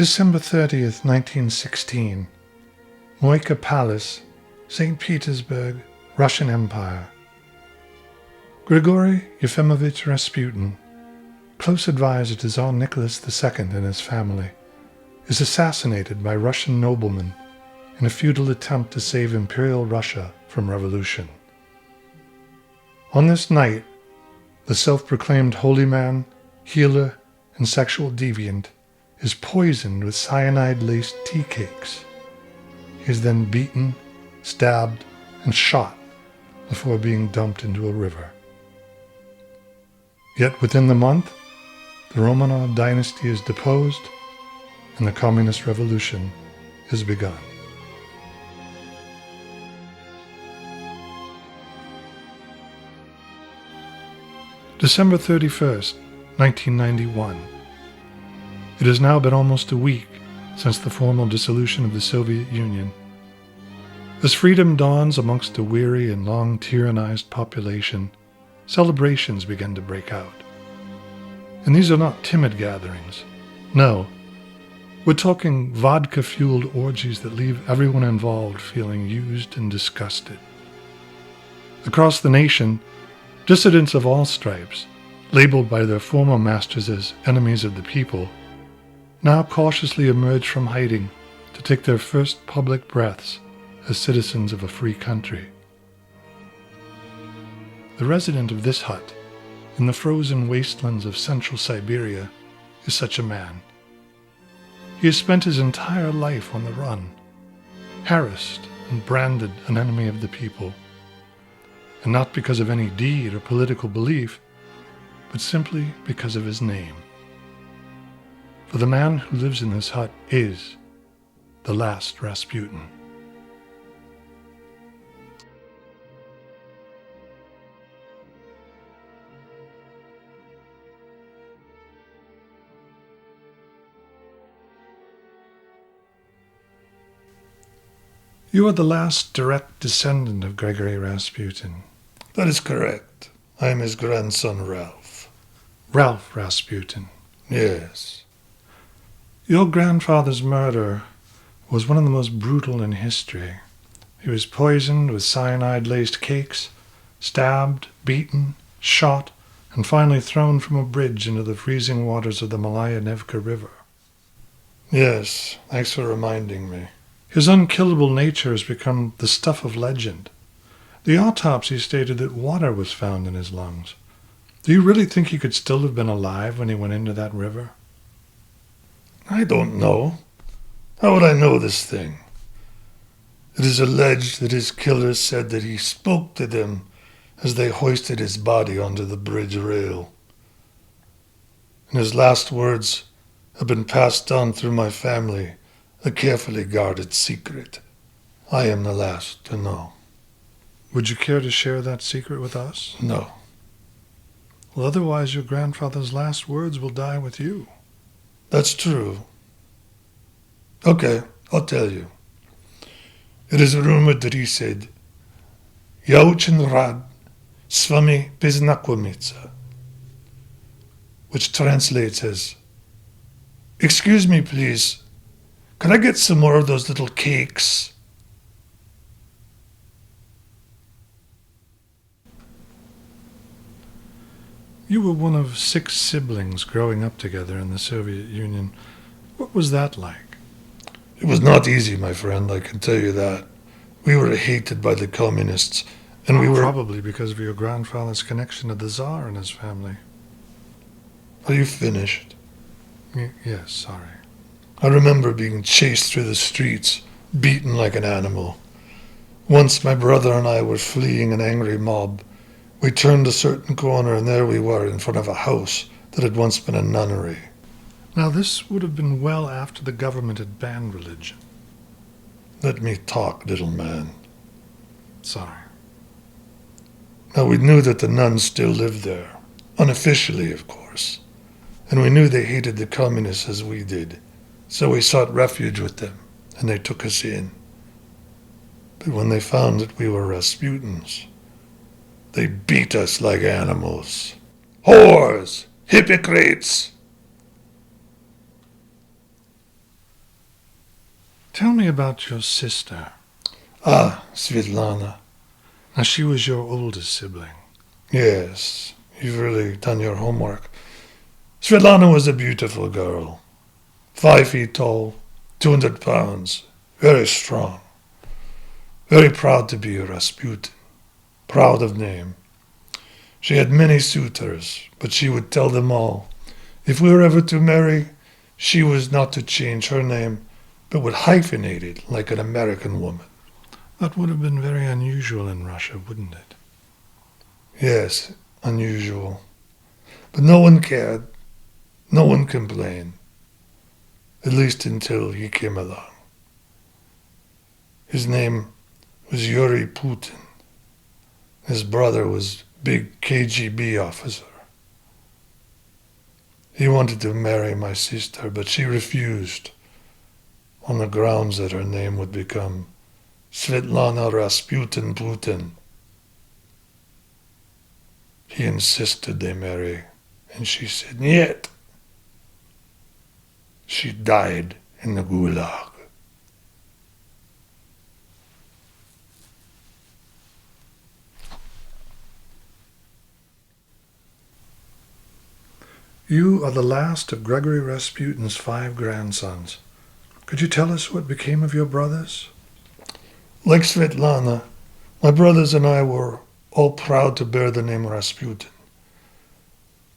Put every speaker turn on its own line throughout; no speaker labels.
December 30th, 1916. Moika Palace, St. Petersburg, Russian Empire. Grigori Yefimovich Rasputin, close advisor to Tsar Nicholas II and his family, is assassinated by Russian noblemen in a futile attempt to save Imperial Russia from revolution. On this night, the self-proclaimed holy man, healer, and sexual deviant is poisoned with cyanide-laced tea cakes. He is then beaten, stabbed, and shot before being dumped into a river. Yet within the month, the Romanov dynasty is deposed and the communist revolution is begun. December 31st, 1991. It has now been almost a week since the formal dissolution of the Soviet Union. As freedom dawns amongst a weary and long tyrannized population, celebrations begin to break out. And these are not timid gatherings. No, we're talking vodka-fueled orgies that leave everyone involved feeling used and disgusted. Across the nation, dissidents of all stripes, labeled by their former masters as enemies of the people, now cautiously emerge from hiding to take their first public breaths as citizens of a free country. The resident of this hut, in the frozen wastelands of central Siberia, is such a man. He has spent his entire life on the run, harassed and branded an enemy of the people, and not because of any deed or political belief, but simply because of his name. For the man who lives in this hut is the Last Rasputin. You are the last direct descendant of Grigori Rasputin.
That is correct. I am his grandson, Ralph.
Ralph Rasputin.
Yes.
Your grandfather's murder was one of the most brutal in history. He was poisoned with cyanide-laced cakes, stabbed, beaten, shot, and finally thrown from a bridge into the freezing waters of the Malaya Nevka River.
Yes, thanks for reminding me.
His unkillable nature has become the stuff of legend. The autopsy stated that water was found in his lungs. Do you really think he could still have been alive when he went into that river?
I don't know. How would I know this thing? It is alleged that his killer said that he spoke to them as they hoisted his body onto the bridge rail. And his last words have been passed down through my family, a carefully guarded secret. I am the last to know.
Would you care to share that secret with us?
No.
Well, otherwise your grandfather's last words will die with you.
That's true. Okay, I'll tell you. It is rumored that he said, "Я очень рад с вами познакомиться," which translates as, "Excuse me, please. Could I get some more of those little cakes?"
You were one of 6 siblings growing up together in the Soviet Union. What was that like?
It was not easy, my friend, I can tell you that. We were hated by the communists, and we were...
Probably because of your grandfather's connection to the Tsar and his family.
Are you finished?
Yes, sorry.
I remember being chased through the streets, beaten like an animal. Once my brother and I were fleeing an angry mob. We turned a certain corner and there we were in front of a house that had once been a nunnery.
Now this would have been well after the government had banned religion.
Let me talk, little man.
Sorry.
Now we knew that the nuns still lived there, unofficially of course, and we knew they hated the communists as we did, so we sought refuge with them, and they took us in. But when they found that we were Rasputins, they beat us like animals. Whores! Hypocrites!
Tell me about your sister.
Ah, Svetlana.
Now, she was your oldest sibling.
Yes, you've really done your homework. Svetlana was a beautiful girl. 5 feet tall, 200 pounds, very strong. Very proud to be a Rasputin. Proud of name. She had many suitors, but she would tell them all, if we were ever to marry, she was not to change her name, but would hyphenate it like an American woman.
That would have been very unusual in Russia, wouldn't it?
Yes, unusual. But no one cared. No one complained. At least until he came along. His name was Yuri Putin. His brother was big KGB officer. He wanted to marry my sister, but she refused on the grounds that her name would become Svetlana Rasputin Putin. He insisted they marry, and she said, "Niet." She died in the Gulag.
You are the last of Grigori Rasputin's 5 grandsons. Could you tell us what became of your brothers?
Like Svetlana, my brothers and I were all proud to bear the name Rasputin.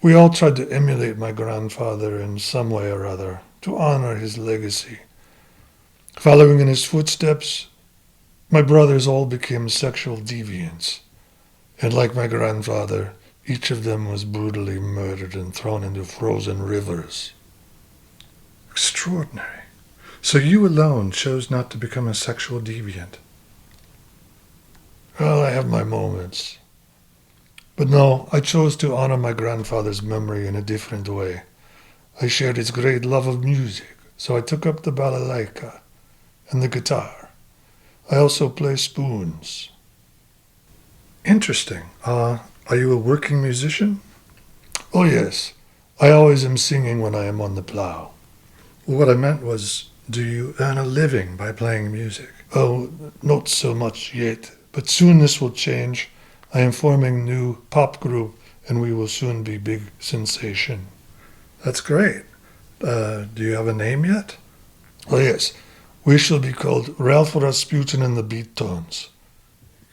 We all tried to emulate my grandfather in some way or other, to honor his legacy. Following in his footsteps, my brothers all became sexual deviants, and like my grandfather, each of them was brutally murdered and thrown into frozen rivers.
Extraordinary. So you alone chose not to become a sexual deviant.
Well, I have my moments. But no, I chose to honor my grandfather's memory in a different way. I shared his great love of music, so I took up the balalaika and the guitar. I also play spoons.
Interesting. Are you a working musician?
Oh yes, I always am singing when I am on the plow.
What I meant was, do you earn a living by playing music?
Oh, not so much yet, but soon this will change. I am forming a new pop group, and we will soon be big sensation.
That's great. Do you have a name yet?
Oh yes, we shall be called Ralph Rasputin and the Beat Tones.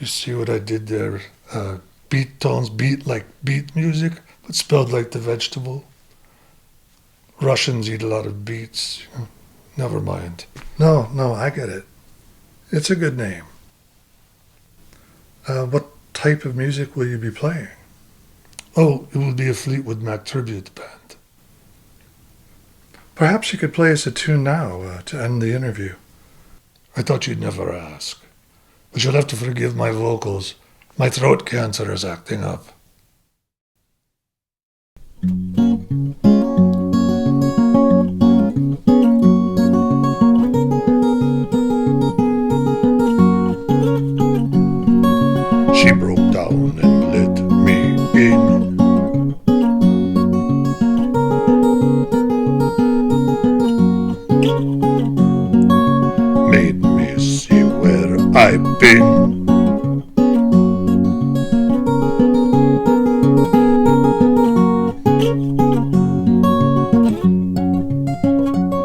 You see what I did there? Beat tones, beat like beat music, but spelled like the vegetable. Russians eat a lot of beets. Never mind.
No, I get it. It's a good name. What type of music will you be playing?
Oh, it will be a Fleetwood Mac tribute band.
Perhaps you could play us a tune now to end the interview.
I thought you'd never ask. But you'll have to forgive my vocals. My throat cancer is acting up. She broke down and let me in. Made me see where I've been.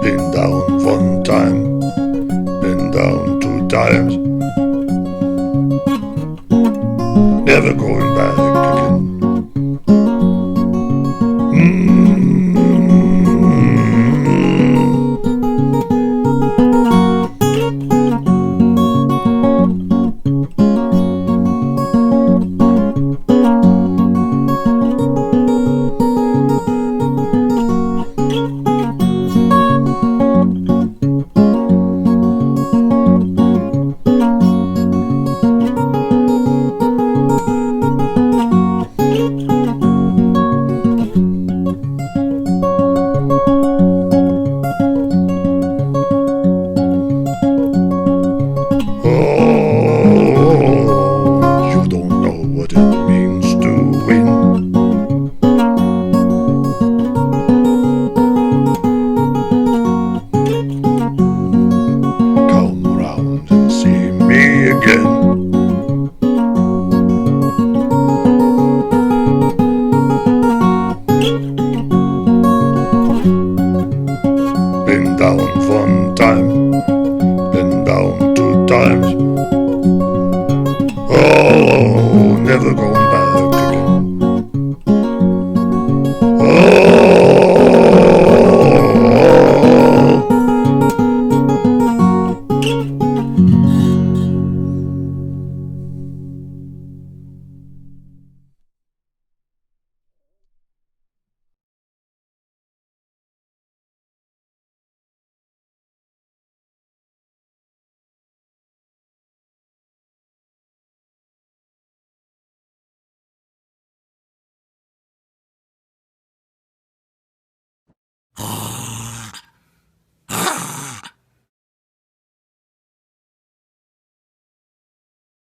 Been down 1 time, been down 2 times. Never going back again. times. Oh, never going